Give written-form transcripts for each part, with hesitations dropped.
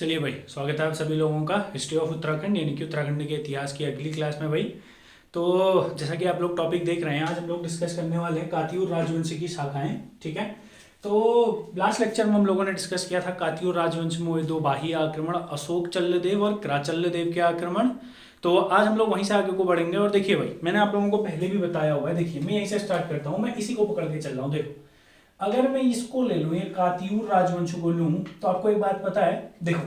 चलिए भाई, स्वागत है आप सभी लोगों का हिस्ट्री ऑफ उत्तराखंड यानी कि उत्तराखंड के इतिहास की अगली क्लास में भाई। तो जैसा कि आप लोग टॉपिक देख रहे हैं, आज हम लोग डिस्कस करने वाले हैं कातियूर राजवंश की शाखाएं। ठीक है। तो लास्ट लेक्चर में हम लोगों ने डिस्कस किया था कातियूर राजवंश में हुए दो बाह्य आक्रमण, अशोक चल्लदेव और क्राचल्लदेव के आक्रमण। तो आज हम लोग वहीं से आगे को बढ़ेंगे। और देखिए भाई, मैंने आप लोगों को पहले भी बताया हुआ है। देखिए, मैं यहीं से स्टार्ट करता हूँ, मैं इसी को पकड़ के चल रहा हूँ। देखो, अगर मैं इसको ले लूँ, ये कातियूर राजवंश को लूँ, तो आपको एक बात पता है। देखो,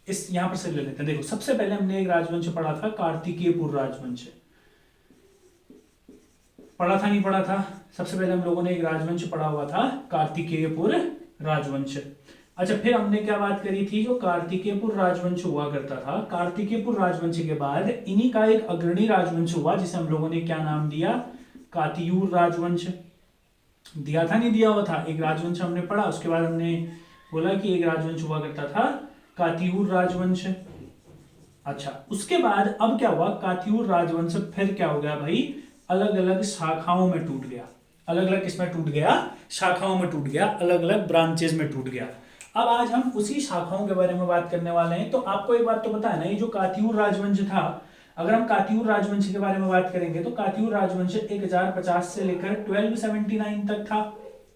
इस यहां पर से ले लेते हैं। देखो, सबसे पहले हमने एक राजवंश पढ़ा था, कार्तिकेयपुर राजवंश। पढ़ा था नहीं पढ़ा था? सबसे पहले हम लोगों ने एक राजवंश पढ़ा हुआ था, कार्तिकेयपुर राजवंश। अच्छा, फिर हमने क्या बात करी थी? जो कार्तिकेयपुर राजवंश हुआ करता था, कार्तिकेयपुर राजवंश के बाद इन्हीं का एक अग्रणी राजवंश हुआ, जिसे हम लोगों ने क्या नाम दिया? कातियूर राजवंश। दिया था नहीं दिया हुआ था? एक राजवंश हमने पढ़ा, उसके बाद हमने बोला कि एक राजवंश हुआ करता था कातियूर राजवंश। अच्छा, उसके बाद अब क्या हुआ? कातियूर राजवंश फिर क्या हो गया भाई? अलग अलग शाखाओं में टूट गया। अलग अलग किसमें टूट गया? शाखाओं में टूट गया, अलग अलग ब्रांचेज में टूट गया। अब आज हम उसी शाखाओं के बारे में बात करने वाले हैं। तो आपको एक बात तो पता है ना, ये जो कातियूर राजवंश था, अगर हम कातियूर राजवंश के बारे में बात करेंगे तो कातियूर राजवंश 1050 से लेकर 1279 तक था।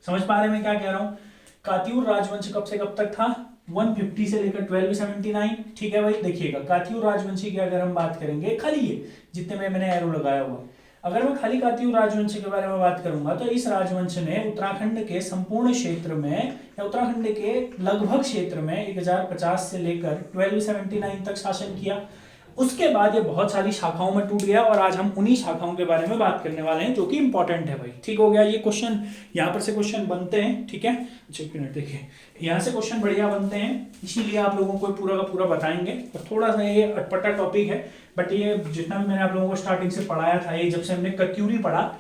समझ पा रहे हैं मैं क्या कह रहा हूं? कातियूर राजवंश कब से कब तक था? 150 से लेकर 1279। ठीक है भाई, देखिएगा, कातियूर राजवंशी की अगर हम बात करेंगे, खाली ये जितने में मैंने एरो लगाया हुआ, अगर मैं खाली कातियूर राजवंश के बारे में बात करूंगा तो इस राजवंश ने उत्तराखंड के संपूर्ण क्षेत्र में, या उत्तराखंड के लगभग क्षेत्र में 1050 से लेकर 1279 तक शासन किया। उसके बाद ये बहुत सारी शाखाओं में टूट गया, और आज हम उन्हीं शाखाओं के बारे में बात करने वाले हैं, जो कि इंपॉर्टेंट है भाई। ठीक हो गया? ये क्वेश्चन यहाँ पर से क्वेश्चन बनते हैं। ठीक है, अच्छा एक मिनट, देखिए यहाँ से क्वेश्चन बढ़िया बनते हैं, इसीलिए आप लोगों को पूरा का पूरा बताएंगे। और थोड़ा सा ये अटपटा टॉपिक है, बट ये जितना भी मैंने आप लोगों को स्टार्टिंग से पढ़ाया था, ये जब से हमने कत्यूरी पढ़ा,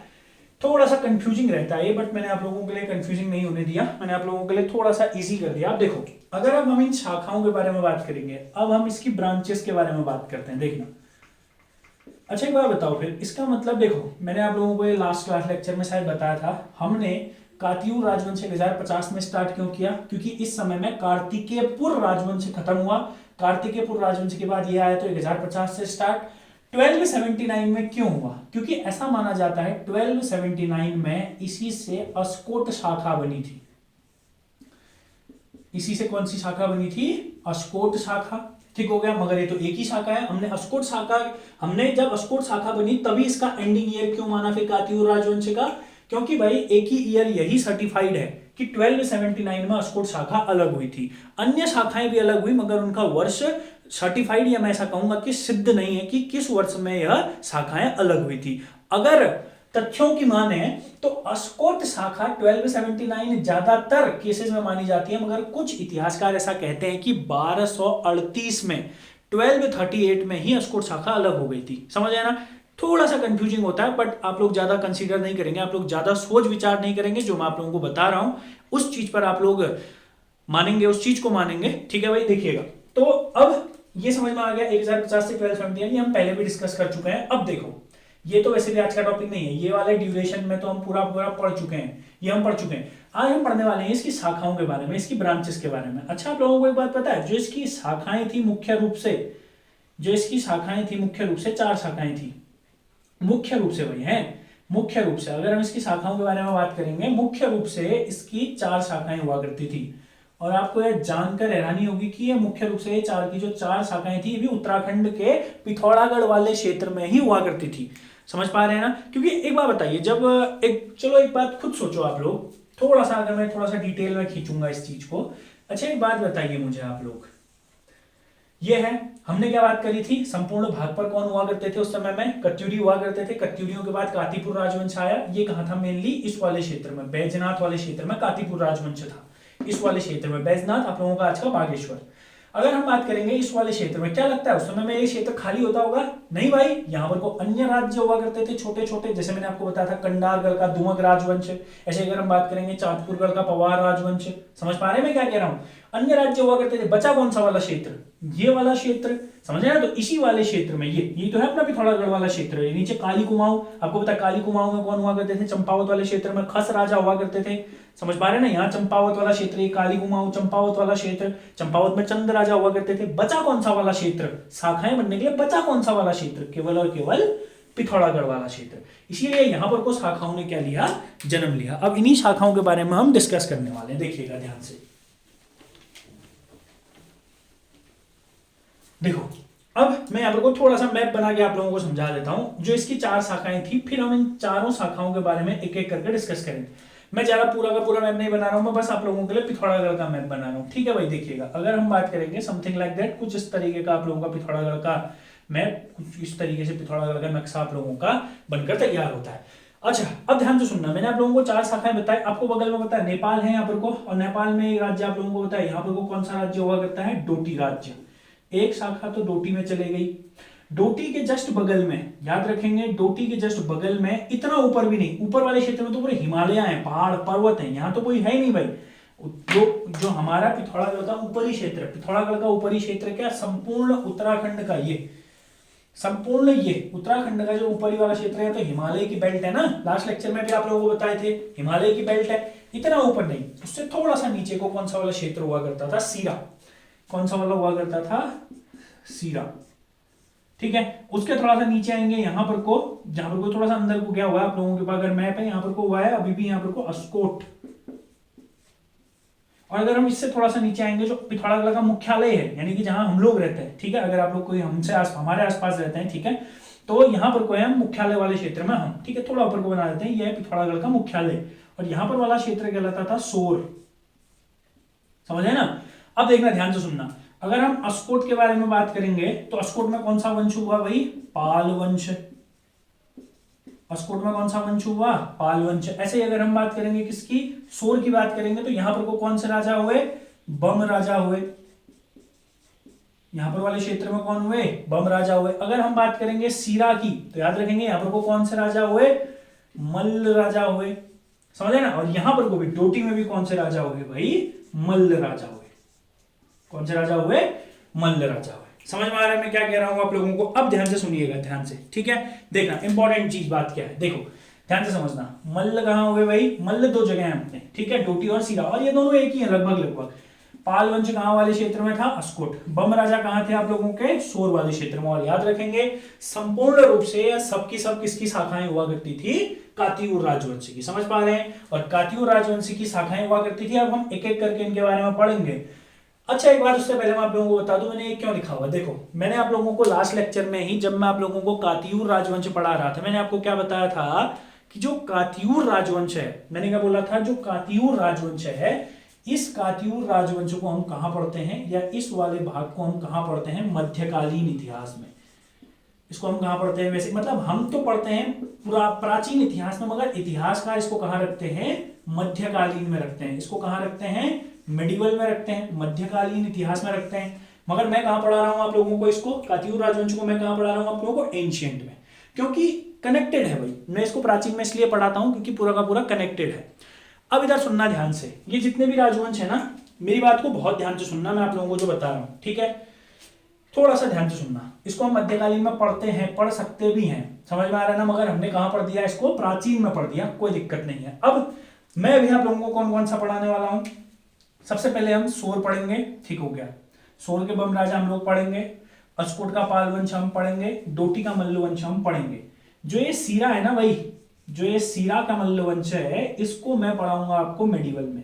थोड़ा सा कंफ्यूजिंग रहता है ये, बट मैंने आप लोगों के लिए कंफ्यूजिंग नहीं होने दिया, मैंने आप लोगों के लिए थोड़ा सा इजी कर दिया। आप देखो, अगर अब हम इन शाखाओं के बारे में बात करेंगे, अब हम इसकी ब्रांचेस के बारे में बात करते हैं। देखना, अच्छा एक बार बताओ फिर, इसका मतलब देखो, मैंने आप लोगों को ये लास्ट क्लास लेक्चर में शायद बताया था, हमने कातियूर राजवंश 1050 में स्टार्ट क्यों किया? क्योंकि इस समय में कार्तिकेयपुर राजवंश खत्म हुआ। कार्तिकेयपुर राजवंश के बाद ये आया, तो 1050 से स्टार्ट। 1279 में क्यों हुआ? क्योंकि ऐसा माना जाता है 1279 में इसी से अस्कोट शाखा बनी थी। इसी से कौन सी शाखा बनी थी? अस्कोट शाखा। ठीक हो गया, मगर ये तो एक ही शाखा है। हमने अस्कोट शाखा, हमने जब अस्कोट शाखा बनी तभी इसका एंडिंग ईयर क्यों माना फिर कातियूर राजवंश का? क्योंकि भाई एक ही ईयर यही सर्टिफाइड है कि 1279 में अस्कोट शाखा अलग हुई थी। अन्य शाखाएं भी अलग हुई, मगर उनका वर्ष सर्टिफाइड, या मैं ऐसा कहूंगा कि सिद्ध नहीं है कि किस वर्ष में यह शाखाएं अलग हुई थी। अगर तथ्यों की माने तो अस्कोट शाखा 1279 ज्यादातर केसेस में मानी जाती है, मगर कुछ इतिहासकार ऐसा कहते हैं कि 1238 में, 1238 में ही अस्कोट शाखा अलग हो गई थी। समझ आया ना? थोड़ा सा कंफ्यूजिंग होता है, बट आप लोग ज्यादा कंसीडर नहीं करेंगे, आप लोग ज्यादा सोच विचार नहीं करेंगे। जो मैं आप लोगों को बता रहा हूं उस चीज पर आप लोग मानेंगे, उस चीज को मानेंगे। ठीक है भाई, देखिएगा। तो अब ये समझ में आ गया 1050 से 1279, हम पहले भी डिस्कस कर चुके हैं। अब देखो, ये तो वैसे भी आज का टॉपिक नहीं है, ये वाले ड्यूरेशन में तो हम पूरा पूरा पढ़ चुके हैं, ये हम पढ़ चुके हैं। आज हम पढ़ने वाले हैं इसकी शाखाओं के बारे में, इसकी ब्रांचेस के बारे में। अच्छा, आप लोगों को एक बात पता है, जो इसकी शाखाएं थी मुख्य रूप से, जो इसकी शाखाएं थी मुख्य रूप से 4 शाखाएं थी मुख्य रूप से भाई हैं। मुख्य रूप से अगर हम इसकी शाखाओं के बारे में बात करेंगे, मुख्य रूप से इसकी 4 शाखाएं हुआ करती थी। और आपको यह जानकर हैरानी होगी कि ये मुख्य रूप से चार की जो 4 शाखाएं थी, ये भी उत्तराखंड के पिथौरागढ़ वाले क्षेत्र में ही हुआ करती थी। समझ पा रहे हैं ना? क्योंकि एक बात बताइए, जब चलो एक बात खुद सोचो आप लोग, थोड़ा सा अगर मैं थोड़ा सा डिटेल में खींचूंगा इस चीज को। अच्छा, एक बात बताइए मुझे आप लोग, ये है, हमने क्या बात करी थी? संपूर्ण भाग पर कौन हुआ करते थे उस समय में? कत्यूरी हुआ करते थे। कत्यूरियों के बाद कातीपुर राजवंश आया। ये कहां था? मेनली इस वाले क्षेत्र में, बैजनाथ वाले क्षेत्र में कातीपुर राजवंश था। इस वाले क्षेत्र में, बैजनाथ आप लोगों का आज का बागेश्वर। अगर हम बात करेंगे इस वाले क्षेत्र में, क्या लगता है उस समय में ये क्षेत्र खाली होता होगा? नहीं भाई, यहाँ पर को अन्य राज्य हुआ करते थे छोटे छोटे, जैसे मैंने आपको बताया था कंडारगढ़ का दुमक राजवंश। ऐसे अगर हम बात करेंगे चांदपुरगढ़ का पवार राजवंश। समझ पा रहे हैं मैं क्या कह रहा हूँ? अन्य राज्य हुआ करते थे। बचा कौन सा वाला क्षेत्र? ये वाला क्षेत्र, समझ आया? तो इसी वाले क्षेत्र में ये तो है अपना पिथौरागढ़ वाला क्षेत्र। ये नीचे काली कुमाऊं, आपको पता है काली कुमाऊं में कौन हुआ करते थे? चंपावत वाले क्षेत्र में खस राजा हुआ करते थे। समझ पा रहे ना? यहाँ चंपावत वाला क्षेत्र, ये काली कुमाऊं चंपावत वाला क्षेत्र, चंपावत में चंद राजा हुआ करते थे। बचा कौन सा वाला क्षेत्र? शाखाएं बनने के लिए बचा कौन सा वाला क्षेत्र? केवल और केवल पिथौरागढ़ वाला क्षेत्र। इसीलिए यहाँ पर को शाखाओं ने क्या लिया? जन्म लिया। अब इन्हीं शाखाओं के बारे में हम डिस्कस करने वाले हैं, देखिएगा ध्यान से। देखो अब मैं यहाँ पर को थोड़ा सा मैप बना के आप लोगों को समझा देता हूं। जो इसकी 4 शाखाएं थी, फिर हम इन चारों शाखाओं के बारे में एक एक करके डिस्कस करेंगे। मैं ज्यादा पूरा का पूरा मैप नहीं बना रहा हूं, मैं बस आप लोगों के लिए पिथौरागढ़ का मैप बना रहा हूं। ठीक है भाई, देखिएगा अगर हम बात करेंगे समथिंग लाइक दैट, कुछ इस तरीके का आप लोगों का पिथौरागढ़ का मैप, कुछ इस तरीके से पिथौरागढ़ का नक्शा आप लोगों का बनकर तैयार होता है। अच्छा अब ध्यान से सुनना, मैंने आप लोगों को 4 शाखाएं बताई। आपको बगल में पता है नेपाल है यहाँ पर को, और नेपाल में राज्य आप लोगों को बताया यहाँ पर को कौन सा राज्य हुआ करता है? डोटी राज्य। एक शाखा तो डोटी में चले गई। डोटी के जस्ट बगल में, याद रखेंगे, डोटी के जस्ट बगल में, इतना ऊपर भी नहीं, ऊपर वाले क्षेत्र में तो पूरे हिमालय हैं, पहाड़ पर्वत हैं, यहाँ तो कोई है ही नहीं भाई। जो हमारा पिथौरागढ़ का ऊपरी क्षेत्र, पिथौरागढ़ का ऊपरी क्षेत्र क्या? संपूर्ण उत्तराखंड का, ये संपूर्ण ये उत्तराखंड का जो ऊपरी वाला क्षेत्र है, तो हिमालय की बेल्ट है ना। लास्ट लेक्चर में भी आप लोगों को बताए थे हिमालय की बेल्ट है। इतना ऊपर नहीं, उससे थोड़ा सा नीचे को कौन सा वाला क्षेत्र हुआ करता था? सीरा। कौन सा वाला हुआ करता था? सीरा। ठीक है, उसके थोड़ा सा नीचे आएंगे यहाँ पर को, जहां पर को थोड़ा सा अंदर को क्या हुआ है आप लोगों के पास अगर मैप है, यहाँ पर को हुआ है अभी भी यहाँ पर को अस्कोट। और अगर हम इससे थोड़ा सा नीचे आएंगे, जो पिथौरागढ़ का मुख्यालय है, यानी कि जहां हम लोग रहते हैं, ठीक है, अगर आप लोग कोई हमसे हमारे आसपास रहते हैं, ठीक है, तो यहाँ पर कोई हम मुख्यालय वाले क्षेत्र में हम, ठीक है, थोड़ा ऊपर को बना देते हैं, यह है पिथौरागढ़ का मुख्यालय। और यहाँ पर वाला क्षेत्र कहलाता था सोर। समझ है ना? अब देखना, ध्यान से सुनना, अगर हम अस्कोट के बारे में बात करेंगे तो अस्कोट में कौन सा वंश हुआ भाई? पाल वंश। अस्कोट में कौन सा वंश हुआ? पाल वंश। ऐसे ही अगर हम बात करेंगे किसकी? सोर की बात करेंगे तो यहां पर को कौन से राजा हुए? बम राजा हुए। यहां पर वाले क्षेत्र में कौन हुए? बम राजा हुए। अगर हम बात करेंगे सीरा की तो याद रखेंगे यहां पर को कौन से राजा हुए? मल्ल राजा हुए। समझे ना? और यहां पर को भी डोटी में भी कौन से राजा हुए भाई? मल्ल राजा हुए। कौन से राजा हुए? मल्ल राजा हुए। समझ में आ रहा है मैं क्या कह रहा हूं आप लोगों को? अब ध्यान से सुनिएगा, ध्यान से, ठीक है। देखना इंपॉर्टेंट चीज बात क्या है, देखो ध्यान से समझना। मल्ल कहां हुए भाई? मल्ल 2 जगह हैं अपने, ठीक है, डोटी और सीरा, और ये दोनों एक ही है लगभग लगभग। पाल वंश कहां वाले क्षेत्र में था? अस्कोट। बम राजा कहां थे आप लोगों के? सोर वाले क्षेत्र में। और याद रखेंगे संपूर्ण रूप से सबकी सब किसकी शाखाएं हुआ करती थी? कातियूर राजवंशी की। समझ पा रहे हैं? और कातियूर राजवंशी की शाखाएं हुआ करती थी। अब हम एक एक करके इनके बारे में पढ़ेंगे। अच्छा एक बात उससे पहले मैं आप लोगों को बता दूं, मैंने ये क्यों लिखा हुआ। देखो मैंने आप लोगों को लास्ट लेक्चर में ही, जब मैं आप लोगों को कातियूर राजवंश पढ़ा रहा था, मैंने आपको क्या बताया था कि जो कातियूर राजवंश है, मैंने क्या बोला था? जो कातियूर राजवंश है, इस कातियूर राजवंश को हम कहां पढ़ते हैं, या इस वाले भाग को हम कहां पढ़ते हैं? मध्यकालीन इतिहास में। इसको हम कहां पढ़ते हैं? वैसे मतलब हम तो पढ़ते हैं पूरा प्राचीन इतिहास में, मगर इतिहासकार इसको कहां रखते हैं? मध्यकालीन में रखते हैं। इसको कहां रखते हैं? मेडिवल में रखते हैं, मध्यकालीन इतिहास में रखते हैं। मगर मैं कहां पढ़ा रहा हूं आप लोगों को? इसको कातियूर राजवंश को मैं कहां पढ़ा रहा हूं आप लोगों को? एंशिएंट में, क्योंकि कनेक्टेड है भाई। मैं इसको प्राचीन में इसलिए पढ़ाता हूं क्योंकि पूरा का पूरा कनेक्टेड है। अब इधर सुनना ध्यान से, ये जितने भी राजवंश है ना, मेरी बात को बहुत ध्यान से सुनना, मैं आप लोगों को जो बता रहा हूं, ठीक है, थोड़ा सा ध्यान से सुनना। इसको हम मध्यकालीन में पढ़ते हैं, पढ़ सकते भी हैं, समझ में आ रहा है ना, मगर हमने कहां पढ़ दिया इसको? प्राचीन में पढ़ दिया, कोई दिक्कत नहीं है। अब मैं भी आप लोगों को कौन कौन सा पढ़ाने वाला हूं। सबसे पहले हम सोर पढ़ेंगे, ठीक हो गया, सोर के बम राजा हम लोग पढ़ेंगे, अस्कोट का पाल वंश हम पढ़ेंगे, डोटी का मल्ल वंश हम पढ़ेंगे। जो ये सीरा है ना भाई, जो ये सीरा का मल्ल वंश है, इसको मैं पढ़ाऊंगा आपको मेडिवल में।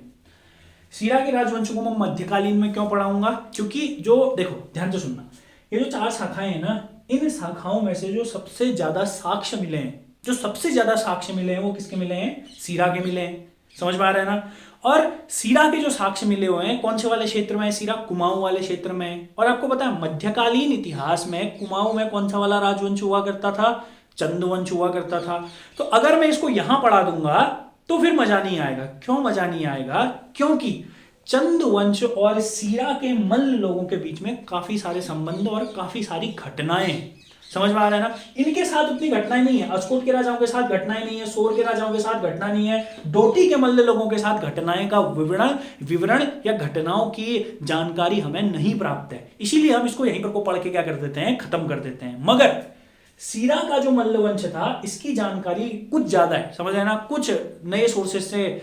सीरा के राजवंश को मैं मध्यकालीन में क्यों पढ़ाऊंगा? क्योंकि जो देखो ध्यान से सुनना, ये जो 4 शाखाएं हैं ना, इन शाखाओं में से जो सबसे ज्यादा साक्ष्य मिले हैं, जो सबसे ज्यादा साक्ष्य मिले हैं वो किसके मिले हैं? सीरा के मिले हैं। समझ में आ रहा है ना? और सीरा के जो साक्ष्य मिले हुए हैं कौन से वाले क्षेत्र में है? सीरा कुमाऊं वाले क्षेत्र में है। और आपको पता है मध्यकालीन इतिहास में कुमाऊं में कौन सा वाला राजवंश हुआ करता था? चंदवंश हुआ करता था। तो अगर मैं इसको यहां पढ़ा दूंगा तो फिर मजा नहीं आएगा। क्यों मजा नहीं आएगा? क्योंकि चंदवंश और सीरा के मल्ल लोगों के बीच में काफी सारे संबंध और काफी सारी घटनाएं समझ में आ रहा है ना। इनके साथ उतनी घटनाएं नहीं है, अस्कोट के राजाओं के साथ घटनाएं नहीं है, सोर के राजाओं के साथ घटना नहीं है, डोटी के मल्ल लोगों के साथ घटनाएं का विवरण या घटनाओं की जानकारी हमें नहीं प्राप्त है, इसीलिए हम इसको यहीं पर को पढ़ के क्या कर देते हैं, खत्म कर देते हैं। मगर सीरा का जो मल्लवंश था इसकी जानकारी कुछ ज्यादा है, समझ आए ना, कुछ नए सोर्सेज से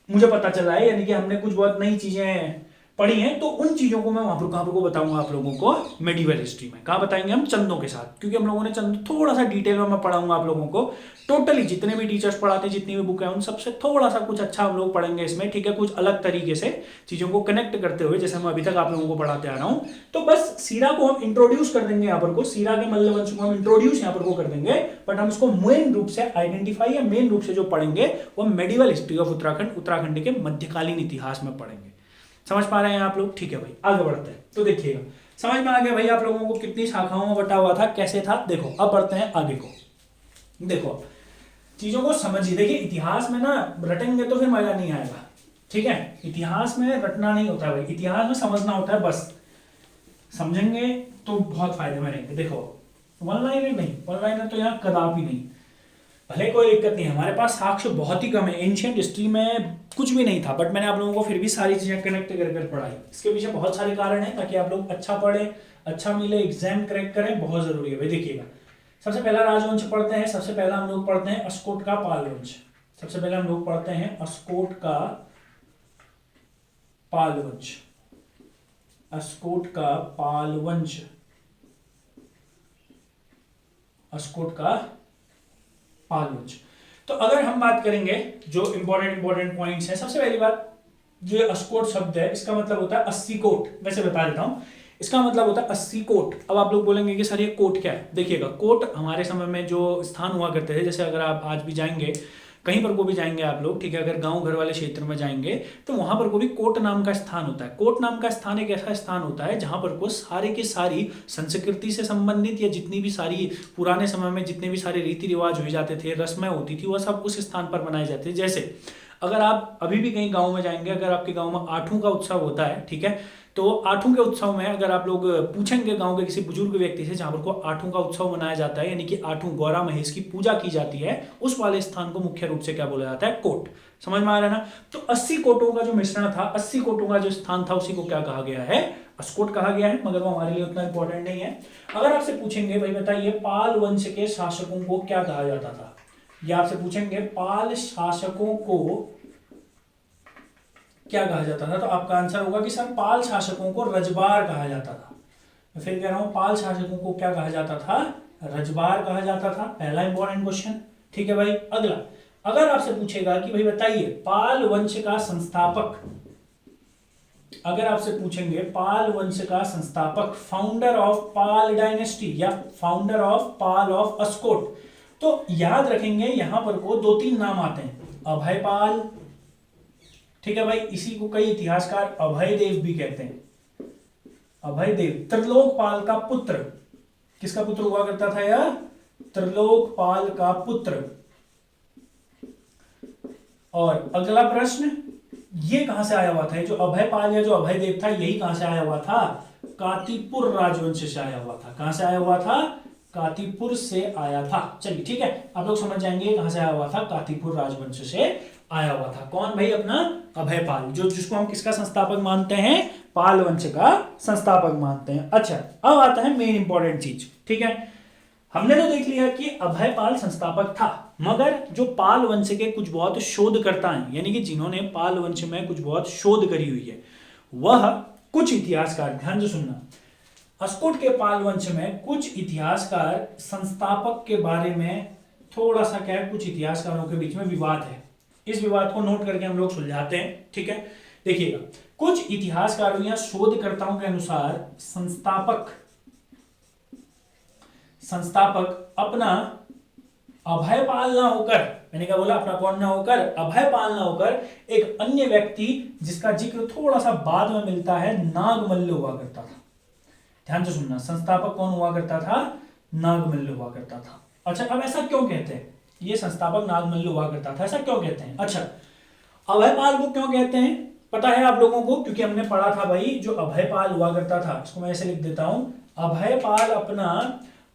मुझे पता चला है, यानी कि हमने कुछ बहुत नई चीजें पढ़ी हैं, तो उन चीजों को मैं वहां पर कहां पर को बताऊंगा आप लोगों को, मेडिवल हिस्ट्री में। कहां बताएंगे हम, चंदों के साथ, क्योंकि हम लोगों ने चंद थोड़ा सा डिटेल में मैं पढ़ाऊंगा आप लोगों को। टोटली जितने भी टीचर्स पढ़ाते हैं, जितनी भी बुक है, उन सबसे थोड़ा सा कुछ अच्छा हम लोग पढ़ेंगे इसमें, ठीक है, कुछ अलग तरीके से चीजों को कनेक्ट करते हुए, जैसे मैं अभी तक आप लोगों को पढ़ाते आ रहा हूं। तो बस सीरा को हम इंट्रोड्यूस कर देंगे यहाँ पर को, सीरा के मल्लवंश को हम इंट्रोड्यूस यहाँ पर को कर देंगे, बट हम उसको मेन रूप से आइडेंटिफाई या मेन रूप से जो पढ़ेंगे वो मेडिवल हिस्ट्री ऑफ उत्तराखंड के मध्यकालीन इतिहास में पढ़ेंगे। समझ पा रहे हैं आप लोग, ठीक है भाई, आगे बढ़ते हैं। तो देखिएगा, समझ में आ गया भाई आप लोगों को कितनी शाखाओं में बटा हुआ था, कैसे था। देखो अब बढ़ते हैं आगे को, देखो चीजों को समझिए। देखिए इतिहास में ना रटेंगे तो फिर मजा नहीं आएगा, ठीक है, इतिहास में रटना नहीं होता भाई, इतिहास में समझना होता है, बस समझेंगे तो बहुत फायदे में रहेंगे। देखो वन लाइनर नहीं, वन लाइनर तो यहाँ कदापि नहीं, भले कोई दिक्कत नहीं है, हमारे पास साक्ष्य बहुत ही कम है, एंशिएंट हिस्ट्री में कुछ भी नहीं था, बट मैंने आप लोगों को फिर भी सारी चीजें कनेक्ट कर पढ़ाई। इसके पीछे बहुत सारे कारण हैं, ताकि आप लोग अच्छा पढ़े, अच्छा मिले, एग्जाम क्रैक करें, बहुत जरूरी है भाई। देखिएगा सबसे पहला राजवंश पढ़ते हैं, सबसे पहला हम लोग पढ़ते हैं अस्कोट का पाल वंश। सबसे पहले हम लोग पढ़ते हैं अस्कोट का पाल वंश, अस्कोट का पाल वंश, अस्कोट का पाल वंश। तो अगर हम बात करेंगे जो इंपॉर्टेंट पॉइंट्स हैं, सबसे पहली बात, जो अस्कोट शब्द है इसका मतलब होता है 80 कोट। वैसे बता देता हूं, इसका मतलब होता है 80 कोट। अब आप लोग बोलेंगे कि सर ये कोट क्या है। देखिएगा कोट हमारे समय में जो स्थान हुआ करते थे, जैसे अगर आप आज भी जाएंगे कहीं पर को भी जाएंगे आप लोग, ठीक है, अगर गांव घर वाले क्षेत्र में जाएंगे तो वहां पर को भी कोट नाम का स्थान होता है। कोट नाम का स्थान एक ऐसा स्थान होता है जहां पर को सारे की सारी संस्कृति से संबंधित या जितनी भी सारी पुराने समय में जितने भी सारे रीति रिवाज हुए जाते थे, रस्में होती थी, वह सब उस स्थान पर बनाए जाते थे। जैसे अगर आप अभी भी कहीं गाँव में जाएंगे, अगर आपके गाँव में आठों का उत्सव होता है, ठीक है, तो आठों के उत्सव में अगर आप लोग पूछेंगे गांव के किसी बुजुर्ग व्यक्ति से, जहां पर को आठों का उत्सव मनाया जाता है, यानी कि आठों गौरा महेश की पूजा की जाती है, उस वाले स्थान को मुख्य रूप से क्या बोला जाता है, कोट। समझ में आ रहा है ना। तो 80 कोटों का जो मिश्रण था, 80 कोटों का जो स्थान था, उसी को क्या कहा गया है, अस्कोट कहा गया है, मगर वो हमारे लिए उतना इंपॉर्टेंट नहीं है। अगर आपसे पूछेंगे भाई बताइए पाल वंश के शासकों को क्या कहा जाता था, या आपसे पूछेंगे पाल शासकों को क्या कहा जाता था, तो आपका आंसर होगा कि सर पाल शासकों को रजबार कहा जाता था। मैं फिर कह रहा हूं, पाल शासकों को क्या कहा जाता था, रजबार कहा जाता था। पहला इंपॉर्टेंट क्वेश्चन, ठीक है भाई। अगला, अगर आपसे पूछेगा कि भाई बताइए पाल वंश का संस्थापक, अगर आपसे पूछेंगे पाल वंश का संस्थापक, फाउंडर ऑफ पाल डायनेस्टी या founder of Pal of Askot, तो याद रखेंगे यहां पर को 2-3 नाम आते हैं, अभय पाल, ठीक है भाई, इसी को कई इतिहासकार अभय देव भी कहते हैं। अभय देव त्रिलोकपाल का पुत्र, किसका पुत्र हुआ करता था यार, त्रिलोकपाल का पुत्र। और अगला प्रश्न, ये कहां से आया हुआ था, जो अभय पाल या जो अभय देव था, यही कहां से आया हुआ था, कातीपुर राजवंश से आया हुआ था। कहां से आया हुआ था, कातीपुर से आया था। चलिए ठीक है, आप लोग समझ जाएंगे कहां से आया हुआ था, कातीपुर राजवंश से आया हुआ था। कौन भाई, अपना अभय पाल, जो जिसको हम किसका संस्थापक मानते हैं, पाल वंश का संस्थापक मानते हैं। अच्छा अब आता है मेन इंपॉर्टेंट चीज, ठीक है, हमने तो देख लिया कि अभय पाल संस्थापक था, मगर जो पाल वंश के कुछ बहुत शोधकर्ता हैं, यानी कि जिन्होंने पाल वंश में कुछ बहुत शोध करी हुई है, वह कुछ इतिहासकार, ध्यान से सुनना, अस्कोट के पाल वंश में कुछ इतिहासकार संस्थापक के बारे में थोड़ा सा क्या है, कुछ इतिहासकारों के बीच में विवाद है। इस विवाद को नोट करके हम लोग सुलझाते हैं, ठीक है। देखिएगा कुछ इतिहासकारों या शोधकर्ताओं के अनुसार संस्थापक अपना अभय पाल ना होकर, मैंने क्या बोला, अपना कौन ना होकर, अभय पाल ना होकर, एक अन्य व्यक्ति जिसका जिक्र थोड़ा सा बाद में मिलता है, नागमल्ल हुआ करता था। ध्यान से सुनना, संस्थापक कौन हुआ करता था, नागमल्ल हुआ करता था। अच्छा अब ऐसा क्यों कहते हैं, ये संस्थापक नागमल्ल हुआ करता था, ऐसा क्यों कहते हैं। अच्छा अभय पाल को क्यों कहते हैं पता है आप लोगों को, क्योंकि हमने पढ़ा था भाई, जो अभय पाल हुआ करता था, इसको मैं ऐसे लिख देता हूं, अभय पाल अपना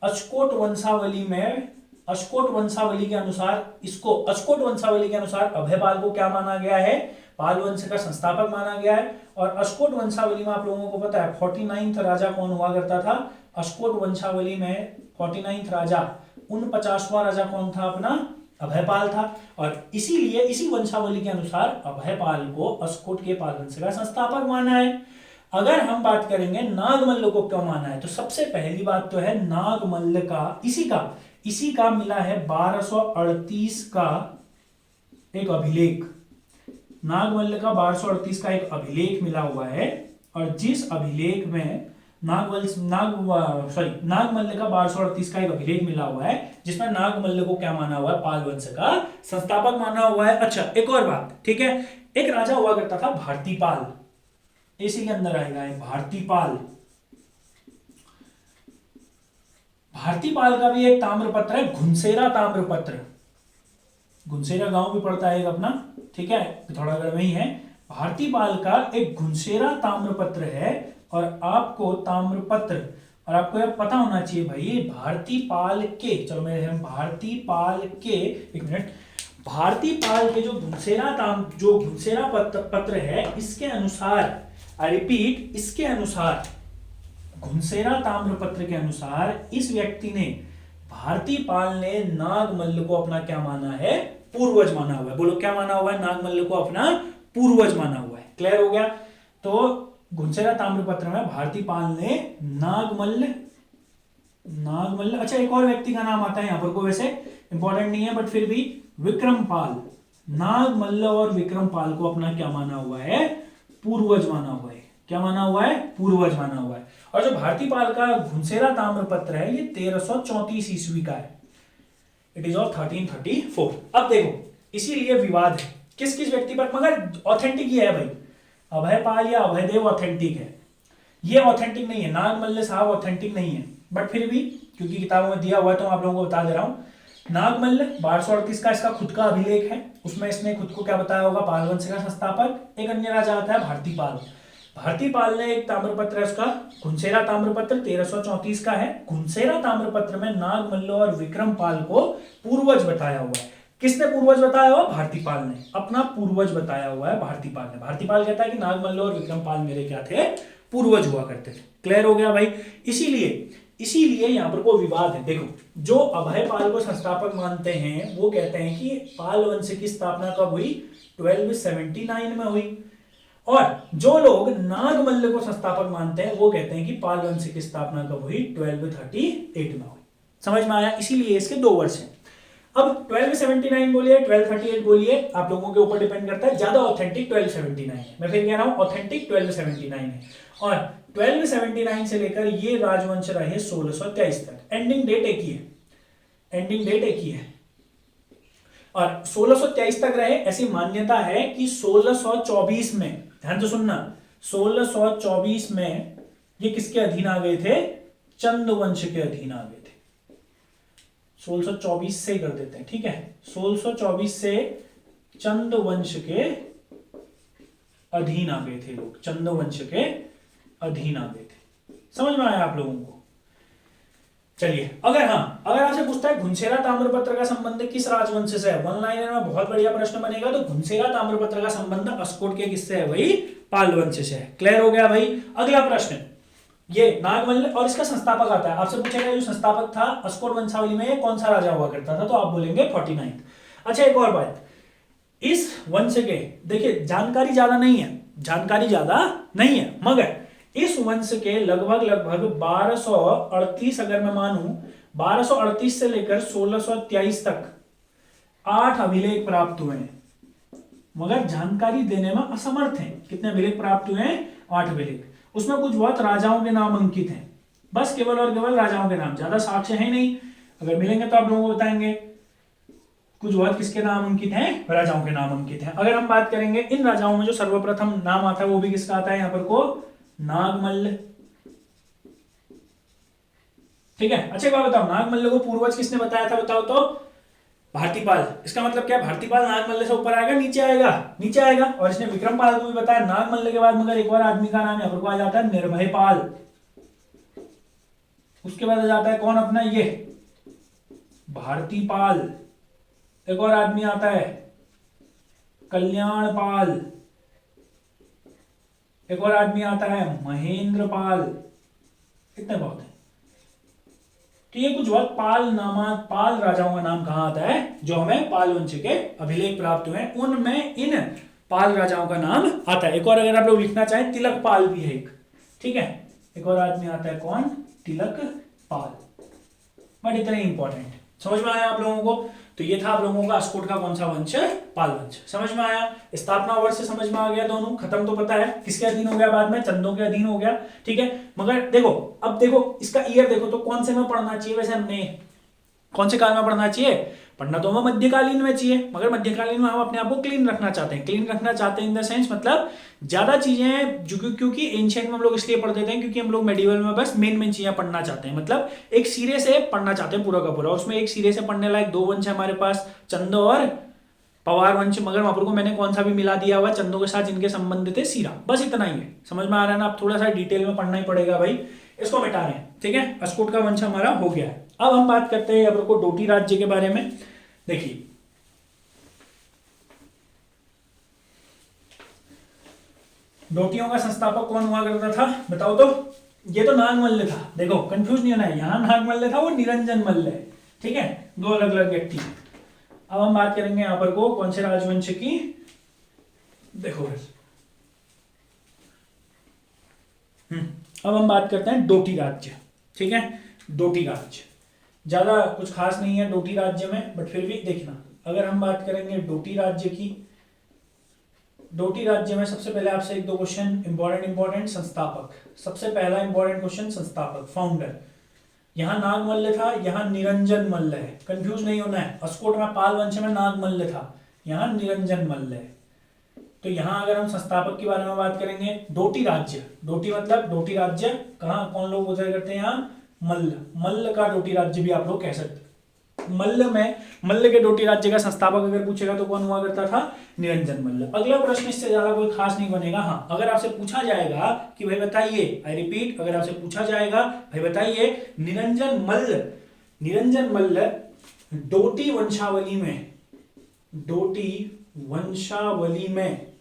अस्कोट वंशावली में, अस्कोट वंशावली के अनुसार, इसको अस्कोट वंशावली के अनुसार अभयपाल को क्या माना गया है, पाल वंश का संस्थापक माना गया है। और अस्कोट वंशावली में आप लोगों को पता है 49th राजा कौन हुआ करता था, अस्कोट वंशावली में 49th राजा, 49वां राजा कौन था, अपना अभयपाल था। और इसीलिए इसी वंशावली के अनुसार अभयपाल को अस्कोट के पाल वंश का संस्थापक माना है। अगर हम बात करेंगे नागमल्ल को क्यों माना है, तो सबसे पहली बात तो है नागमल्ल का, इसी का मिला है 1238 का एक अभिलेख, नागमल्ल का 1238 का एक अभिलेख मिला हुआ है। और जिस अभिलेख में नागमल्ल का 1238 का एक अभिलेख मिला हुआ है, जिसमें नागमल्ल को क्या माना हुआ है, पाल वंश का संस्थापक माना हुआ है। अच्छा, एक और बात, ठीक है, एक राजा हुआ करता था भारतीपाल, इसी के अंदर आएगा भारतीपाल। भारतीपाल का भी एक ताम्रपत्र है, घुनसेरा ताम्रपत्र, घुनसेरा गांव भी पड़ता है एक अपना, ठीक है, पिथौरागढ़ में ही है। भारतीपाल का एक घुनसेरा ताम्रपत्र है। और आपको ताम्रपत्र, और आपको यह पता होना चाहिए भाई, भारतीपाल के, चलो मैं भारतीपाल के, एक मिनट, भारतीपाल के जो घुनसेरा पत्र है, इसके अनुसार, आई रिपीट, इसके अनुसार, घुनसेरा ताम्रपत्र के अनुसार इस व्यक्ति ने, भारतीपाल ने नागमल्ल को अपना क्या माना है, पूर्वज माना हुआ है। बोलो क्या माना हुआ है, नागमल्ल को अपना पूर्वज माना हुआ है। क्लियर हो गया। तो घुनसेरा ताम्रपत्र में भारतीपाल ने नागमल्ल, अच्छा एक और व्यक्ति का नाम आता है यहां पर, को वैसे इंपॉर्टेंट नहीं है बट फिर भी, विक्रमपाल, नागमल्ल और विक्रमपाल को अपना क्या माना हुआ है, पूर्वज माना हुआ है। क्या माना हुआ है, पूर्वज माना हुआ है। और जो भारतीपाल का घुनसेरा ताम्रपत्र है, ये 1334 ईस्वी का है, इट इज ऑफ 1334। अब देखो, इसीलिए विवाद है किस किस व्यक्ति पर, मगर ऑथेंटिक ही है भाई, अभयपाल या अभयदेव ऑथेंटिक है, ये ऑथेंटिक नहीं है, नागमल्ल साहब ऑथेंटिक नहीं है, बट फिर भी क्योंकि किताबों में दिया हुआ है तो आप लोगों को बता दे रहा हूं। नागमल्ल 1238 का इसका खुद का अभिलेख है, उसमें इसने खुद को क्या बताया होगा, पाल वंश का संस्थापक। एक अन्य राजा आता है भारतीपाल, भारतीपाल ने एक ताम्रपत्र है उसका, घुनसेरा ताम्रपत्र 1334 का है। घुनसेरा ताम्रपत्र में नागमल्ल और विक्रमपाल को पूर्वज बताया हुआ है। किसने पूर्वज बताया हुआ, भारतीपाल ने अपना पूर्वज बताया हुआ है, भारतीपाल ने। भारतीपाल कहता है कि नागमल्ल और विक्रमपाल मेरे क्या थे, पूर्वज हुआ करते थे। क्लियर हो गया भाई। इसीलिए यहां पर कोई विवाद है। देखो, जो अभयपाल को संस्थापक मानते हैं वो कहते हैं कि पाल वंश की स्थापना कब हुई, 1279 में हुई। और जो लोग नागमल्ल को संस्थापक मानते हैं वो कहते हैं कि पाल वंश की स्थापना कब हुई, 1238 में हुई। समझ में आया। इसीलिए इसके दो वर्ष हैं। अब 1279 बोलिए, 1238 बोलिए, आप लोगों के ऊपर डिपेंड करता है। ज्यादा ऑथेंटिक 1279 है, मैं फिर कह रहा हूं ऑथेंटिक 1279 है। और 1279 से लेकर ये राजवंश रहे 1623 तक। एंडिंग डेट एक ही है। और 1623 तक रहे, ऐसी मान्यता है कि 1624 में, ध्यान से सुनना, 1624 में ये किसके अधीन आ गए थे, चंद वंश के अधीन आ गए थे। 1624 से कर देते हैं, ठीक है, 1624 से चंद वंश के अधीन आ गए थे लोग, चंद वंश के अधीन आ गए थे। समझ में आया आप लोगों को। चलिए, अगर आपसे पूछता है घुनसेरा ताम्रपत्र का संबंध किस राजवंश से है, वन लाइनर में बहुत बढ़िया प्रश्न बनेगा, तो घुनसेरा ताम्रपत्र का संबंध अस्कोट के किससे है, वही पाल वंश से है। क्लियर हो गया भाई। अगला प्रश्न, ये नागमल्ल और इसका संस्थापक आता है। आपसे पूछेगा जो संस्थापक था अस्कोट वंशावली में कौन सा राजा हुआ करता था, तो आप बोलेंगे 49। अच्छा, एक और बात, इस वंश के, देखिए जानकारी ज्यादा नहीं है, मगर इस वंश के लगभग 1238, अगर मैं मानूं 1238 से लेकर 1623 तक 8 अभिलेख प्राप्त हुए हैं, मगर जानकारी देने में असमर्थ हैं। कितने अभिलेख प्राप्त हुए हैं, 8 अभिलेख। उसमें कुछ बहुत राजाओं के नाम अंकित हैं, बस केवल और केवल राजाओं के नाम, ज्यादा साक्ष्य है नहीं। अगर मिलेंगे तो आप लोगों को बताएंगे। कुछ बहुत किसके नाम अंकित हैं, राजाओं के नाम अंकित हैं। अगर हम बात करेंगे इन राजाओं में जो सर्वप्रथम नाम आता है वो भी किसका आता है यहां पर को, नागमल्ल। ठीक है। अच्छा एक बात बताओ, नागमल्ल को पूर्वज किसने बताया था, बताओ तो, भारतीपाल। इसका मतलब क्या, भारतीपाल नागमल्ल से ऊपर आएगा, नीचे आएगा। और इसने विक्रमपाल को भी बताया। नागमल्ल के बाद मगर एक और आदमी का नाम यहां पर आ जाता है, निर्भयपाल। उसके बाद आ जाता है कौन अपना ये भारतीपाल। एक और आदमी आता है कल्याणपाल। एक और आदमी आता है महेंद्रपाल। इतने बहुत है। तो ये कुछ वक्त पाल राजाओं का नाम कहां आता है, जो हमें पाल वंश के अभिलेख प्राप्त हुए हैं उनमें इन पाल राजाओं का नाम आता है। एक और अगर आप लोग लिखना चाहें तिलक पाल भी है एक, ठीक है। एक और आदमी आता है कौन, तिलक पाल। बट इतना ही इंपॉर्टेंट, समझ में आया आप लोगों को। तो ये था आप लोगों का अस्कोट का कौन सा वंश है, पाल वंश। समझ में आया, स्थापना वर्ष से समझ में आ गया, दोनों खत्म तो पता है किसके अधीन हो गया, बाद में चंदों के अधीन हो गया, ठीक है। मगर देखो अब देखो इसका ईयर देखो तो कौन से में पढ़ना चाहिए, वैसे हमने कौन से काल में पढ़ना चाहिए, पढ़ना तो हमें मध्यकालीन में चाहिए, मगर मध्यकालीन में हम अपने आप को क्लीन रखना चाहते हैं। क्लीन रखना चाहते हैं इन द सेंस मतलब ज्यादा चीजें क्योंकि एंशिएंट में हम लोग इसलिए पढ़ देते हैं क्योंकि हम लोग मेडिवल में बस मेन चीजें पढ़ना चाहते हैं, मतलब एक सिरे से पढ़ना चाहते हैं पूरा का पूरा। उसमें एक सिरे से पढ़ने लायक दो वंश है हमारे पास, चंद और पवार वंश, मगर वहां पर को मैंने कौन सा भी मिला दिया हुआ चंदों के साथ जिनके संबंधित है सीरा, बस इतना ही है। समझ में आ रहा है ना, आप थोड़ा सा डिटेल में पढ़ना ही पड़ेगा भाई, इसको मिटा रहे हैं, ठीक है। अस्कोट का वंश हमारा हो गया है। अब हम बात करते हैं अब को डोटी राज्य के बारे में। देखिए डोटियों का संस्थापक कौन हुआ करता था बताओ तो। ये तो नागमल्ल था, देखो कंफ्यूज नहीं होना है, यहां नागमल्ल था वो निरंजन मल्ल है, ठीक है, दो अलग अलग व्यक्ति। अब हम बात करेंगे यहां पर को कौन से राजवंश की, देखो अब हम बात करते हैं डोटी राज्य, ठीक है। डोटी राज्य ज्यादा कुछ खास नहीं है डोटी राज्य में, बट फिर भी देखना अगर हम बात करेंगे डोटी राज्य की, डोटी राज्य में सबसे पहले आपसे एक दो क्वेश्चन इंपॉर्टेंट संस्थापक, सबसे पहला इंपॉर्टेंट क्वेश्चन संस्थापक फाउंडर। यहां नागमल्ल था, यहां निरंजन मल्ल है, कंफ्यूज नहीं होना है। अस्कोट में पाल वंश में नागमल्ल था, यहां निरंजन मल्ल है। तो यहां अगर हम संस्थापक के बारे में बात करेंगे, डोटी राज्य, डोटी मतलब डोटी राज्य कहां कौन लोग गुजर करते हैं, यहाँ मल्ल, मल्ल का डोटी राज्य भी आप लोग कह सकते हैं। मल्ल के डोटी राज्य का संस्थापक अगर पूछेगा तो कौन हुआ करता था, निरंजन मल्ल। अगला प्रश्न इससे ज्यादा कोई खास नहीं बनेगा। हाँ अगर आपसे पूछा जाएगा कि भाई बताइए, आई रिपीट, अगर आपसे पूछा जाएगा भाई बताइए निरंजन मल्ल डोटी वंशावली में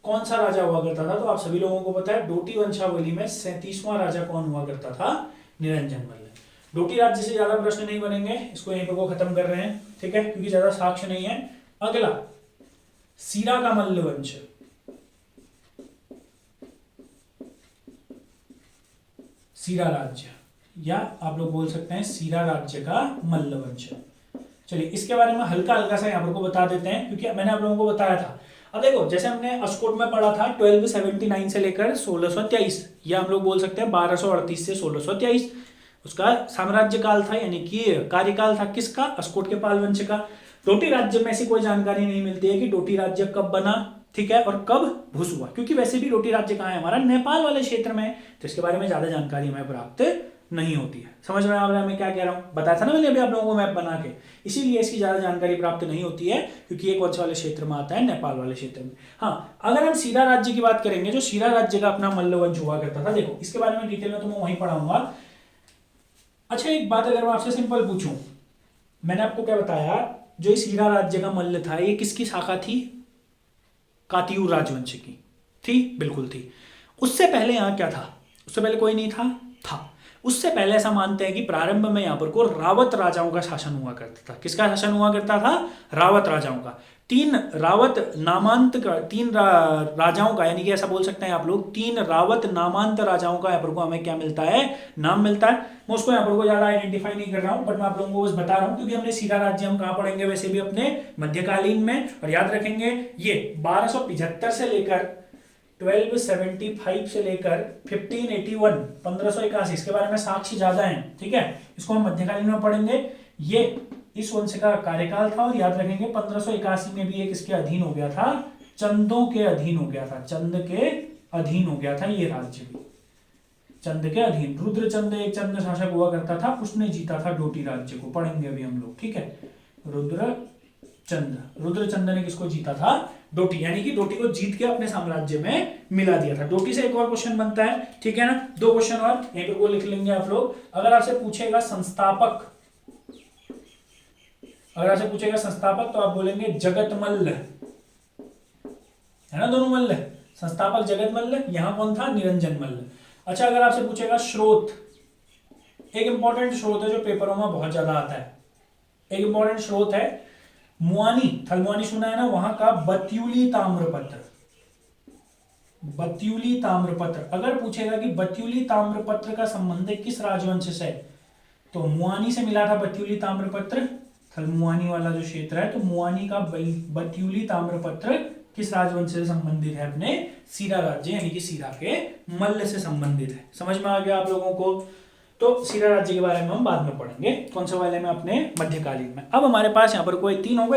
कौन सा राजा हुआ करता था, तो आप सभी लोगों को पता है डोटी वंशावली में 37वां राजा कौन हुआ करता था, निरंजन मल्ल। डोटी राज्य से ज्यादा प्रश्न नहीं बनेंगे, इसको यहीं पर को खत्म कर रहे हैं, ठीक है, क्योंकि ज्यादा साक्ष्य नहीं है। अगला सीरा का मल्ल वंश, सीरा राज्य, या आप लोग बोल सकते हैं सीरा राज्य का मल्ल वंश। चलिए इसके बारे में हल्का हल्का सा यहाँ पर को बता देते हैं, क्योंकि मैंने आप लोगों को बताया था। अब देखो जैसे हमने अस्कोट में पढ़ा था 1279 से लेकर 1623, या हम लोग बोल सकते हैं 1238 से 1623 उसका साम्राज्य काल था, यानी कि कार्यकाल था किसका, अस्कोट के पाल वंश का। डोटी राज्य में ऐसी कोई जानकारी नहीं मिलती है कि डोटी राज्य कब बना, ठीक है, और कब भूस हुआ, क्योंकि वैसे भी डोटी राज्य कहाँ है हमारा, नेपाल वाले क्षेत्र में है, तो इसके बारे में ज्यादा जानकारी हमें प्राप्त नहीं होती है। समझ में आ रहा है मैं क्या कह रहा हूँ, बताया था ना मैंने अभी आप लोगों को मैप बना के, इसीलिए इसकी ज्यादा जानकारी प्राप्त नहीं होती है, क्योंकि ये कौन से वाले क्षेत्र में आता है, नेपाल वाले क्षेत्र में। हाँ अगर हम सीरा राज्य की बात करेंगे, जो सीरा राज्य का अपना मल्ल वंश हुआ करता था, देखो इसके बारे में डिटेल में तो मैं वहीं पढ़ाऊंगा। अच्छा एक बात अगर मैं आपसे सिंपल पूछूं, मैंने आपको क्या बताया, जो सीरा राज्य का मल्ल था ये किसकी शाखा थी, कातियूर राजवंश की थी, बिल्कुल थी। उससे पहले यहाँ क्या था, उससे पहले कोई नहीं था। उससे पहले ऐसा मानते हैं कि प्रारंभ में यहाँ पर को रावत राजाओं का शासन हुआ करता था। किसका शासन हुआ करता था, रावत राजाओं का। तीन राजाओं का, यानी कि ऐसा बोल सकते हैं आप लोग, 3 रावत नामांत राजाओं का यहाँ पर को हमें क्या मिलता है, नाम मिलता है। मैं उसको यहाँ पर को ज्यादा आइडेंटिफाई नहीं कर रहा हूँ, बट मैं आप लोगों को बस बता रहा हूँ, क्योंकि हमने सीरा राज्य हम कहाँ पढ़ेंगे वैसे भी अपने मध्यकालीन में, और याद रखेंगे ये 1275 से लेकर 1275 से लेकर 1581 इसके बारे में साक्ष्य ज्यादा हैं, ठीक है, इसको हम मध्यकालीन में पढ़ेंगे। ये इस वंश का कार्यकाल था, और याद रखेंगे 1581 में भी एक इसके अधीन हो गया था, चंदों के अधीन हो गया था, चंद के अधीन हो गया था ये राज्य भी, चंद के अधीन। रुद्रचंद एक चंद शासक हुआ करता था, उसने जीता था डोटी राज्य को, पढ़ेंगे अभी हम लोग, ठीक है। रुद्र रुद्रचंद। रुद्रचंद ने किसको जीता था? डोटी, यानी कि डोटी को जीत के अपने साम्राज्य में मिला दिया था। डोटी से एक और क्वेश्चन बनता है, ठीक है ना, 2 क्वेश्चन और यहीं पे वो लिख लेंगे आप लोग। अगर आपसे पूछेगा संस्थापक, अगर आपसे पूछेगा संस्थापक तो आप बोलेंगे जगतमल्ल, है ना, दोनों मल्ल, संस्थापक जगतमल्ल, यहां कौन था? निरंजन मल्ल। अच्छा, अगर आपसे पूछेगा स्रोत, एक इंपॉर्टेंट स्रोत है जो पेपरों में बहुत ज्यादा आता है, एक इंपॉर्टेंट स्रोत है मुआनी, थलमुआनी सुना है ना, वहां का बत्यूली ताम्रपत्र। बत्यूली ताम्रपत्र, अगर पूछेगा कि बत्यूली ताम्रपत्र का संबंध किस राजवंश से है, तो मुआनी से मिला था बत्यूली ताम्रपत्र, थलमुआनी वाला जो क्षेत्र है, तो मुआनी का बत्यूली ताम्रपत्र किस राजवंश से संबंधित है? अपने सीरा राज्य, यानी कि सीरा के मल्ल से संबंधित है। समझ में आ गया आप लोगों को? तो सीरा राज्य के बारे में हम बाद में पढ़ेंगे, कौन से वाले में? अपने मध्यकालीन में। अब हमारे पास यहाँ पर कोई 3 हो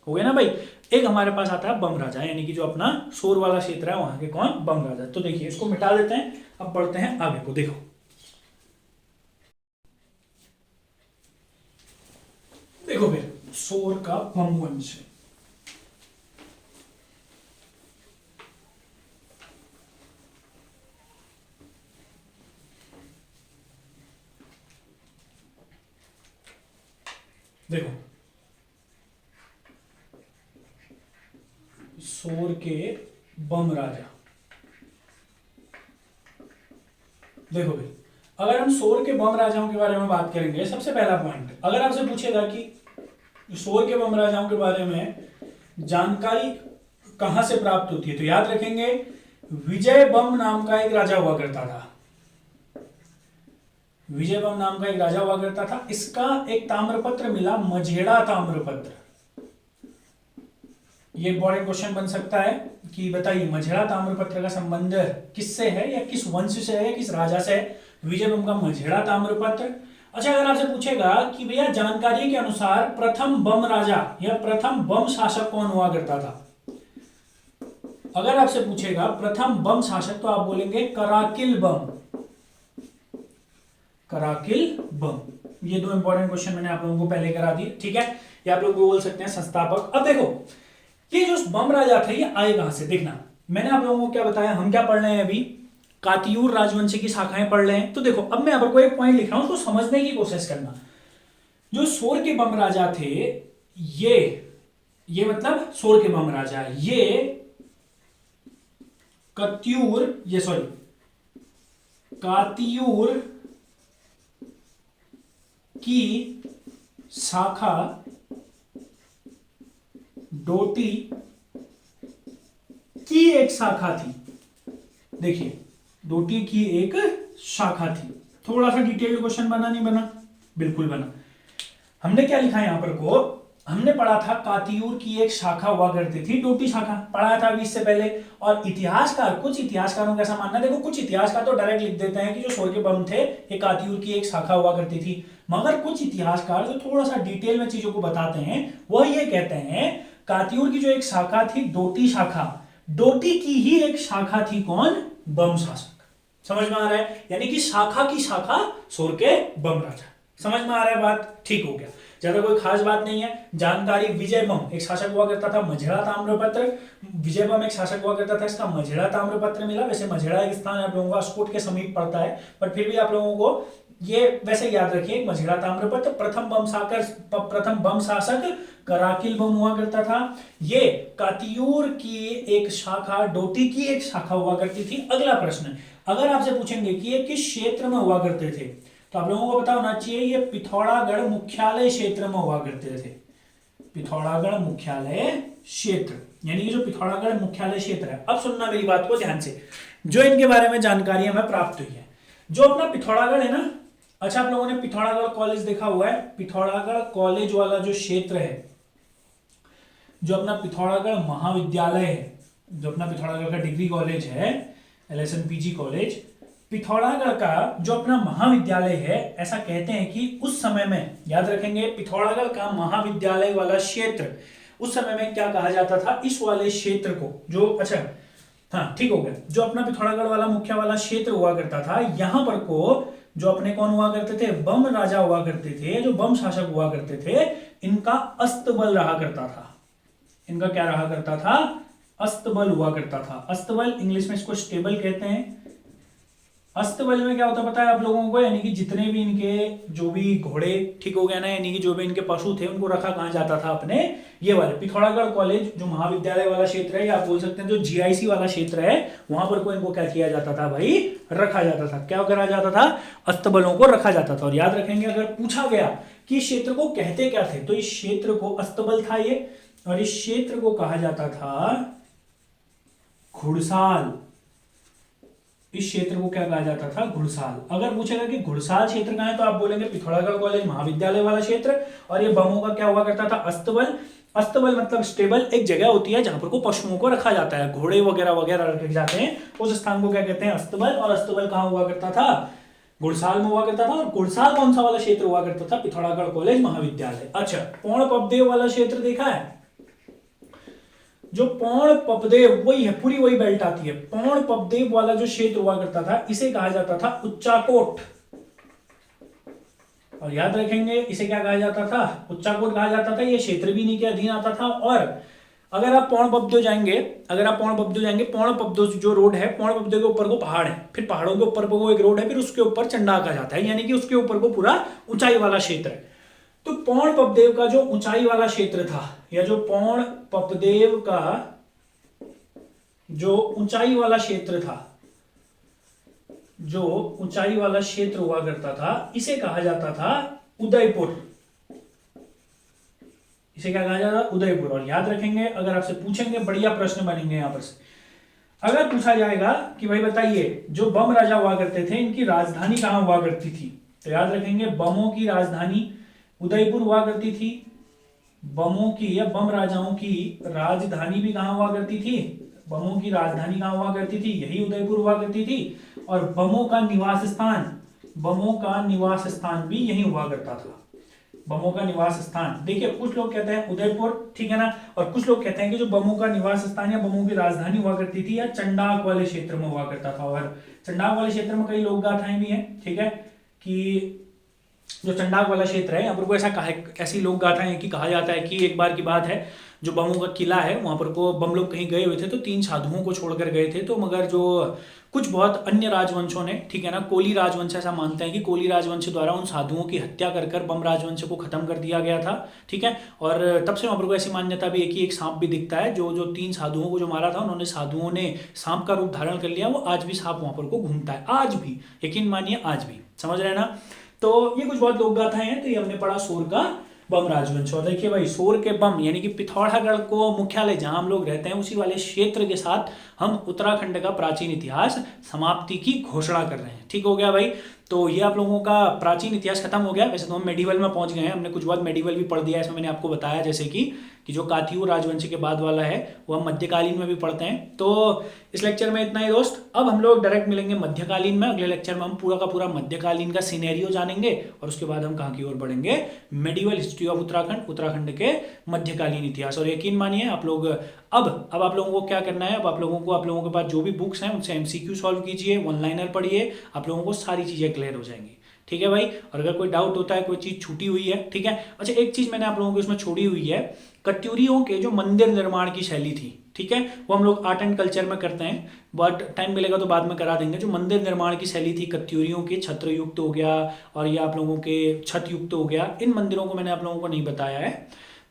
गए ना भाई। एक हमारे पास आता है बम राजा, यानी कि जो अपना सोर वाला क्षेत्र है वहां के कौन? बम राजा। तो देखिए इसको मिटा देते हैं, अब बढ़ते हैं आगे को। देखो देखो फिर सोर का बम वंश, देखो सोर के बम राजा। देखो भाई, अगर हम सोर के बम राजाओं के बारे में बात करेंगे, सबसे पहला पॉइंट, अगर आपसे पूछेगा कि सोर के बम राजाओं के बारे में जानकारी कहां से प्राप्त होती है, तो याद रखेंगे विजय बम नाम का एक राजा हुआ करता था। विजय बम नाम का एक राजा हुआ करता था, इसका एक ताम्रपत्र मिला, मझेड़ा ताम्रपत्र। ये इंपॉर्टेंट क्वेश्चन बन सकता है कि बताइए मझेड़ा ताम्रपत्र का संबंध किससे है, या किस वंश से है, किस राजा से है? विजय बम का मझेड़ा ताम्रपत्र। अच्छा, अगर आपसे पूछेगा कि भैया जानकारी के अनुसार प्रथम बम राजा या प्रथम बम शासक कौन हुआ करता था, अगर आपसे पूछेगा प्रथम बम शासक, तो आप बोलेंगे कराकिल बम। कराकिल बम। ये 2 इंपॉर्टेंट क्वेश्चन मैंने आप लोगों को पहले करा दिए, ठीक है। या आप लोग बोल सकते हैं संस्थापक। अब देखो ये जो बम राजा थे ये आए कहां से? देखना, मैंने आप लोगों को क्या बताया, हम क्या पढ़ रहे हैं अभी? कातियूर राजवंश की शाखाएं पढ़ रहे हैं। तो देखो अब मैं यहाँ पर कोई एक पॉइंट लिख रहा हूं, उसको समझने की कोशिश करना। जो सोर के बम राजा थे, ये मतलब सोर के बम राजा, ये कातियूर की शाखा डोटी की एक शाखा थी। देखिए डोटी की एक शाखा थी। थोड़ा सा डिटेल्ड क्वेश्चन बना नहीं बना? बिल्कुल बना। हमने क्या लिखा है यहां पर को, हमने पढ़ा था कातियूर की एक शाखा हुआ करती थी, डोटी शाखा पढ़ाया था अभी इससे पहले। और इतिहासकार, कुछ इतिहासकारों का ऐसा मानना, देखो कुछ इतिहासकार तो डायरेक्ट लिख देते हैं कि जो सोर के बम थे ये कातियूर की एक शाखा हुआ करती थी, मगर कुछ इतिहासकार जो थोड़ा सा डिटेल में चीजों को बताते हैं वो ये कहते हैं कातियूर की जो एक शाखा थी डोटी शाखा, डोटी की ही एक शाखा थी कौन? बम शासक। समझ में आ रहा है? यानी कि शाखा की शाखा सोर के बम राजा। समझ में आ रहा है बात? ठीक हो गया, ज्यादा कोई खास बात नहीं है। जानकारी, विजय बम एक शासक हुआ करता था, मझेड़ा ताम्रपत्र, विजय बम एक शासक हुआ करता था, इसका मझेड़ा ताम्रपत्र मिला। वैसे मझेड़ा एक स्थान आप लोगों का अस्कोट के समीप पड़ता है, पर फिर भी आप लोगों को ये वैसे याद रखिए, मझेड़ा ताम्रपत्र। प्रथम बम शासक कराकिल बम हुआ करता था। ये कातियूर की एक शाखा, डोटी की एक शाखा हुआ करती थी। अगला प्रश्न, अगर आपसे पूछेंगे कि ये किस क्षेत्र में हुआ करते थे, तो आप लोगों को पता होना चाहिए ये पिथौरागढ़ मुख्यालय क्षेत्र में हुआ करते थे। पिथौरागढ़ मुख्यालय क्षेत्र, यानी कि जो पिथौरागढ़ मुख्यालय क्षेत्र है। अब सुनना मेरी बात को ध्यान से, जो इनके बारे में जानकारी हमें प्राप्त हुई है, जो अपना पिथौरागढ़ है ना। अच्छा, आप लोगों ने पिथौरागढ़ कॉलेज देखा हुआ है? पिथौरागढ़ कॉलेज वाला जो क्षेत्र है, जो अपना पिथौरागढ़ महाविद्यालय है, जो अपना पिथौरागढ़ का डिग्री कॉलेज है, LSNPG कॉलेज, पिथौरागढ़ का जो अपना महाविद्यालय है, ऐसा कहते हैं कि उस समय में, याद रखेंगे, पिथौरागढ़ का महाविद्यालय वाला क्षेत्र उस समय में क्या कहा जाता था? इस वाले क्षेत्र को जो, अच्छा हाँ ठीक हो गया, जो अपना पिथौरागढ़ वाला मुख्य वाला क्षेत्र हुआ करता था, यहां पर को जो अपने कौन हुआ करते थे? बम राजा हुआ करते थे, जो बम शासक हुआ करते थे, इनका अस्तबल रहा करता था। इनका क्या रहा करता था, अस्तबल हुआ करता था। अस्तबल इंग्लिश में इसको स्टेबल कहते हैं। अस्तबल में क्या होता पता है आप लोगों को, यानी कि जितने भी इनके जो भी घोड़े, ठीक हो गया ना, यानी कि जो भी इनके पशु थे उनको रखा कहाँ जाता था, अपने ये वाले पिथौरागढ़ कॉलेज जो महाविद्यालय वाला क्षेत्र है, या आप बोल सकते हैं जो जीआईसी वाला क्षेत्र है, वहां पर को इनको क्या किया जाता था भाई, रखा जाता था। क्या करा जाता था, अस्तबलों को रखा जाता था। और याद रखेंगे अगर पूछा गया कि इस क्षेत्र को कहते क्या थे, तो इस क्षेत्र को अस्तबल था ये, और इस क्षेत्र को कहा जाता था घुड़साल। इस क्षेत्र को क्या कहा जाता था, घुड़साल। अगर पूछेगा कि घुड़साल क्षेत्र कहां है, तो आप बोलेंगे पिथौरागढ़ कॉलेज महाविद्यालय वाला क्षेत्र। और ये बमों का क्या हुआ करता था, अस्तबल। अस्तबल मतलब स्टेबल, एक जगह होती है जहां पर को पशुओं को रखा जाता है, घोड़े वगैरह वगैरह रखे जाते हैं, उस स्थान को क्या कहते हैं, अस्तबल। और अस्तबल कहां हुआ करता था, घुड़साल में हुआ करता था। और घुड़साल कौन सा वाला क्षेत्र हुआ करता था, पिथौरागढ़ कॉलेज महाविद्यालय। अच्छा, पौड़ पबदेव वाला क्षेत्र देखा है, जो पौड़ पबदेव वही है, पूरी वही बेल्ट आती है। पौड़ पबदेव वाला जो क्षेत्र हुआ करता था, इसे कहा जाता था उच्चाकोट। और याद रखेंगे इसे क्या कहा जाता था, उच्चाकोट कहा जाता था। ये क्षेत्र भी इन्हीं के अधीन आता था। और अगर आप पौड़ पबदेव जाएंगे, पौड़ पबदेव जो रोड है, पौड़ पबदेव के ऊपर को पहाड़ है, फिर पहाड़ों के ऊपर को एक रोड है, फिर उसके ऊपर चंडाक आ जाता है, यानी कि उसके ऊपर को पूरा ऊंचाई वाला क्षेत्र है। तो पौड़ पबदेव का जो ऊंचाई वाला क्षेत्र था, या जो पौड़ पबदेव का जो ऊंचाई वाला क्षेत्र था, जो ऊंचाई वाला क्षेत्र हुआ करता था, इसे कहा जाता था उदयपुर। इसे क्या कहा जाता था, उदयपुर। और याद रखेंगे अगर आपसे पूछेंगे, बढ़िया प्रश्न बनेंगे यहां पर से। अगर पूछा जाएगा कि भाई बताइए जो बम राजा हुआ करते थे, इनकी राजधानी कहां हुआ करती थी, तो याद रखेंगे बमों की राजधानी उदयपुर हुआ करती थी। बमों की या बम राजाओं की राजधानी भी कहां हुआ करती थी, बमों की राजधानी कहां हुआ करती थी, यही उदयपुर हुआ करती थी। और बमों का निवास स्थान भी यही हुआ करता था। बमों का निवास स्थान, देखिए कुछ लोग कहते हैं उदयपुर, ठीक है ना, और कुछ लोग कहते हैं कि जो बमों का निवास स्थान या बमों की राजधानी हुआ करती थी, या चंडाक वाले क्षेत्र में हुआ करता था। और चंडाक वाले क्षेत्र में कई लोक गाथाएं भी हैं, ठीक है, कि जो चंडाक वाला क्षेत्र है, यहाँ पर को ऐसी लोक गाथा है कि कहा जाता है कि एक बार की बात है, जो बमों का किला है वहां पर को बम लोग कहीं गए हुए थे, तो 3 साधुओं को छोड़कर गए थे। तो मगर जो कुछ बहुत अन्य राजवंशों ने, ठीक है ना, कोली राजवंश ऐसा मानते हैं कि कोली राजवंश द्वारा उन साधुओं की हत्या कर बम राजवंश को खत्म कर दिया गया था, ठीक है। और तब से वहां पर को ऐसी मान्यता भी है कि एक सांप भी दिखता है, जो 3 साधुओं को जो मारा था, उन्होंने साधुओं ने सांप का रूप धारण कर लिया, वो आज भी सांप वहां पर को घूमता है, आज भी, यकीन मानिए आज भी, समझ रहे हैं ना। तो ये कुछ बहुत लोक गाथाएं हैं। तो ये हमने पढ़ा सोर का बम राजवंश। और देखिए भाई, सोर के बम यानी कि पिथौरागढ़ को मुख्यालय जहां हम लोग रहते हैं, उसी वाले क्षेत्र के साथ हम उत्तराखंड का प्राचीन इतिहास समाप्ति की घोषणा कर रहे हैं। ठीक हो गया भाई, तो ये आप लोगों का प्राचीन इतिहास खत्म हो गया। वैसे तो हम मेडिवल में पहुंच गए हैं, हमने कुछ बहुत मेडिवल भी पढ़ दिया है। इसमें मैंने आपको बताया जैसे कि जो काथियूर राजवंश के बाद वाला है वो हम मध्यकालीन में भी पढ़ते हैं। तो इस लेक्चर में इतना ही दोस्त। अब हम लोग डायरेक्ट मिलेंगे मध्यकालीन में। अगले लेक्चर में हम पूरा का पूरा मध्यकालीन का सिनेरियो जानेंगे, और उसके बाद हम कहाँ की ओर बढ़ेंगे, medieval history of Uttarakhand, Uttarakhand के मध्यकालीन इतिहास। और यकीन मानिए आप लोग अब आप लोगों को क्या करना है, अब आप लोगों के पास जो भी बुक्स हैं उनसे एमसीक्यू सॉल्व कीजिए, वन लाइनर पढ़िए, आप लोगों को सारी चीजें क्लियर हो जाएंगी। ठीक है भाई, और अगर कोई डाउट होता है, कोई चीज छूटी हुई है, ठीक है। अच्छा, एक चीज मैंने आप लोगों को इसमें छोड़ी हुई है, कत्यूरियों के जो मंदिर निर्माण की शैली थी, ठीक है, वो हम लोग आर्ट एंड कल्चर में करते हैं, बट टाइम मिलेगा तो बाद में करा देंगे। जो मंदिर निर्माण की शैली थी कत्यूरियों के, छत्र युक्त हो गया और ये आप लोगों के छत युक्त हो गया, इन मंदिरों को मैंने आप लोगों को नहीं बताया है।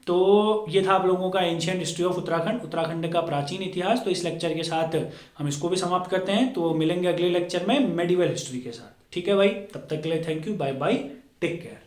तो ये था आप लोगों का ancient history of Uttarakhand, Uttarakhand का प्राचीन इतिहास। तो इस लेक्चर के साथ हम इसको भी समाप्त करते हैं। तो मिलेंगे अगले लेक्चर में मेडिवल हिस्ट्री के साथ। ठीक है भाई, तब तक के लिए thank you, bye bye, take care.